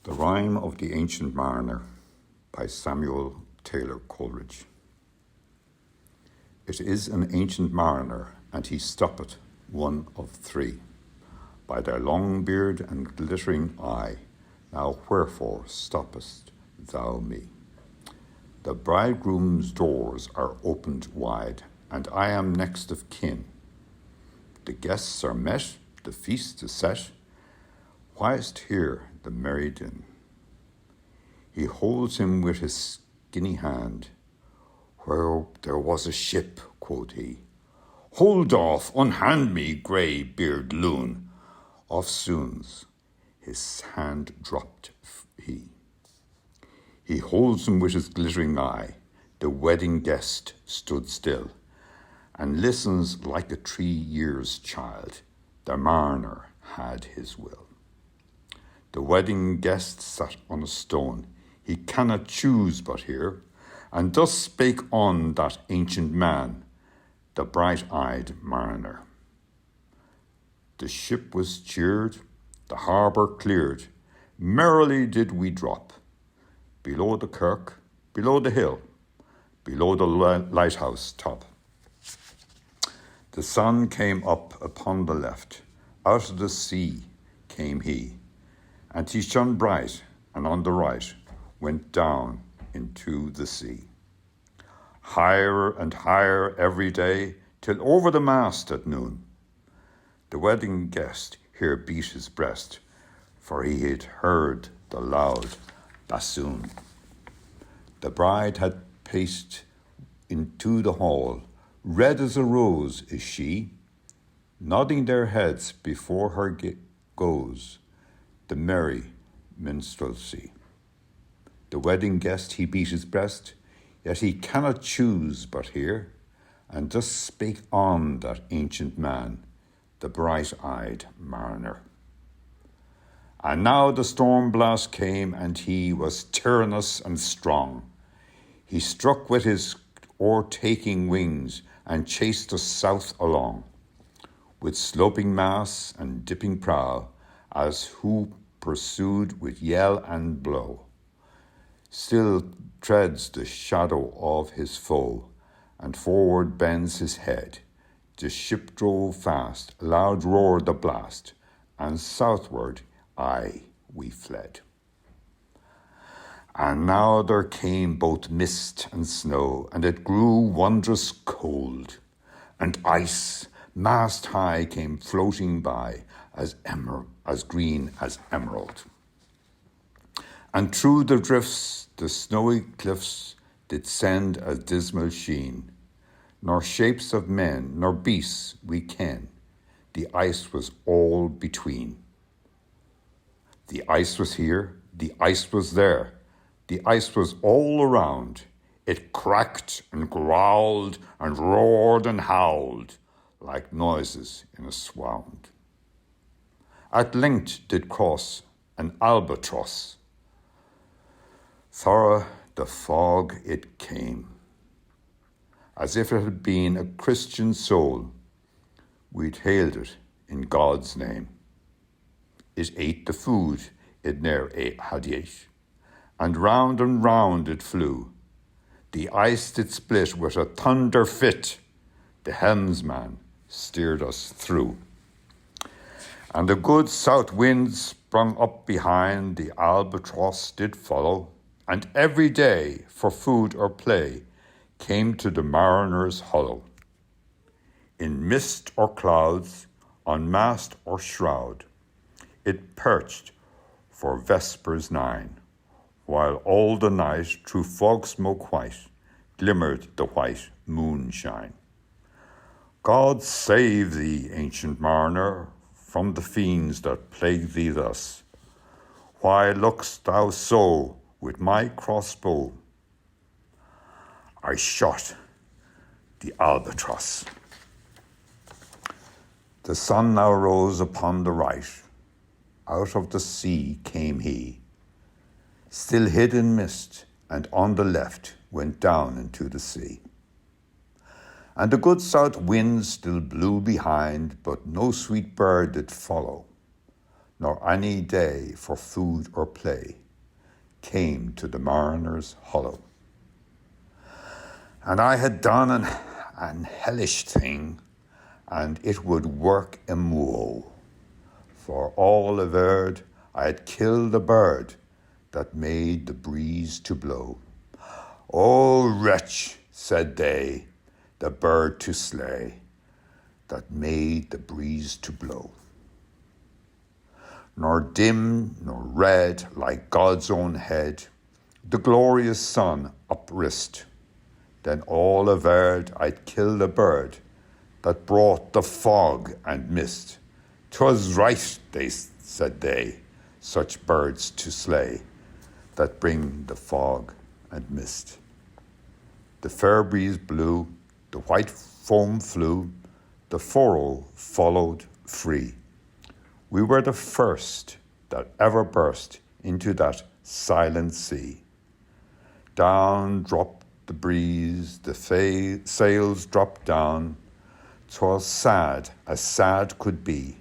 The Rime of the Ancient Mariner by Samuel Taylor Coleridge. It is an ancient mariner, and he stoppeth, one of three, by their long beard and glittering eye. Now wherefore stoppest thou me? The bridegroom's doors are opened wide, and I am next of kin. The guests are met, the feast is set. Why'st here the merry din? He holds him with his skinny hand. Where there was a ship, quoth he. Hold off, unhand me, grey beard loon. Eftsoons his hand dropped he. He holds him with his glittering eye. The wedding guest stood still, and listens like a 3 years child. The mariner had his will. The wedding guest sat on a stone. He cannot choose but hear. And thus spake on that ancient man, the bright-eyed mariner. The ship was cheered, the harbour cleared. Merrily did we drop. Below the kirk, below the hill, below the lighthouse top. The sun came up upon the left. Out of the sea came he. And he shone bright, and on the right went down into the sea. Higher and higher every day, till over the mast at noon. The wedding guest here beat his breast, for he had heard the loud bassoon. The bride had paced into the hall, red as a rose is she, nodding their heads before her goes the merry minstrelsy. The wedding guest he beat his breast, yet he cannot choose but hear, and thus spake on that ancient man, the bright-eyed mariner. And now the storm blast came, and he was tyrannous and strong. He struck with his o'ertaking wings, and chased us south along, with sloping masts and dipping prow, as who pursued with yell and blow. Still treads the shadow of his foe, and forward bends his head. The ship drove fast, loud roared the blast, and southward, we fled. And now there came both mist and snow, and it grew wondrous cold, and ice, mast high, came floating by, as green as emerald. And through the drifts, the snowy cliffs did send a dismal sheen, nor shapes of men, nor beasts we ken, the ice was all between. The ice was here, the ice was there, the ice was all around. It cracked and growled and roared and howled like noises in a swound. At length did cross an albatross. Thorough the fog it came, as if it had been a Christian soul. We'd hailed it in God's name. It ate the food it ne'er had ate, and round it flew. The ice did split with a thunder fit. The helmsman steered us through. And the good south wind sprung up behind, the albatross did follow, and every day for food or play came to the mariner's hollow. In mist or clouds, on mast or shroud, it perched for vespers 9, while all the night through fog smoke white glimmered the white moonshine. God save thee, ancient mariner, from the fiends that plague thee thus. Why look'st thou so with my crossbow? I shot the albatross. The sun now rose upon the right. Out of the sea came he, still hid in mist, and on the left went down into the sea. And the good south wind still blew behind, but no sweet bird did follow, nor any day for food or play came to the mariner's hollow. And I had done an hellish thing, and it would work a moe. For all averred, I had killed a bird that made the breeze to blow. O wretch, said they, the bird to slay, that made the breeze to blow. Nor dim nor red, like God's own head, the glorious sun uprist. Then all averred I'd killed a bird that brought the fog and mist. 'Twas right, said they, such birds to slay, that bring the fog and mist. The fair breeze blew, the white foam flew, the furrow followed free. We were the first that ever burst into that silent sea. Down dropped the breeze, the sails dropped down. 'Twas sad as sad could be,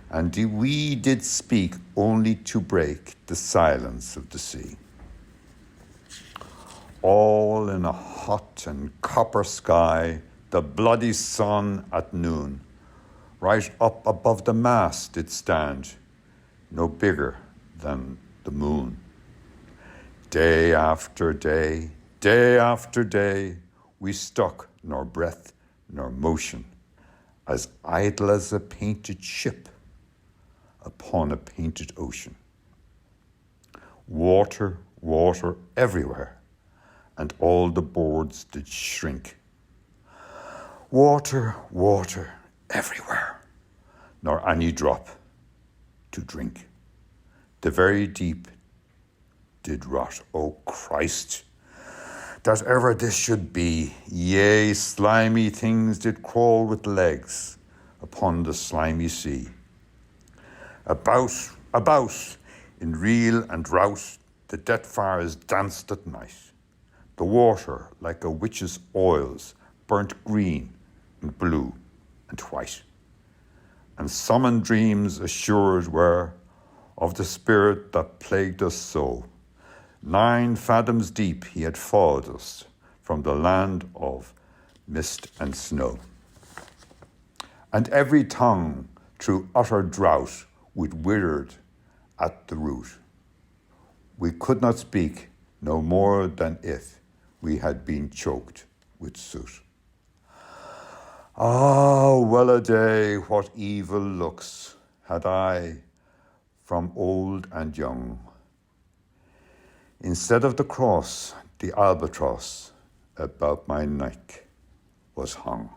and we did speak only to break the silence of the sea. All in a hot and copper sky, the bloody sun at noon, right up above the mast did stand, no bigger than the moon. Day after day, day after day, we stuck nor breath nor motion, as idle as a painted ship upon a painted ocean. Water, water everywhere, and all the boards did shrink. Water, water everywhere, nor any drop to drink. The very deep did rot. O Christ, that ever this should be. Yea, slimy things did crawl with legs upon the slimy sea. About, in reel and rout, the dead fires danced at night. The water, like a witch's oils, burnt green and blue and white. And summoned dreams assured were of the spirit that plagued us so. 9 fathoms deep he had followed us from the land of mist and snow. And every tongue through utter drought would withered at the root. We could not speak no more than if we had been choked with soot. Ah, well a day, what evil looks had I from old and young. Instead of the cross, the albatross about my neck was hung.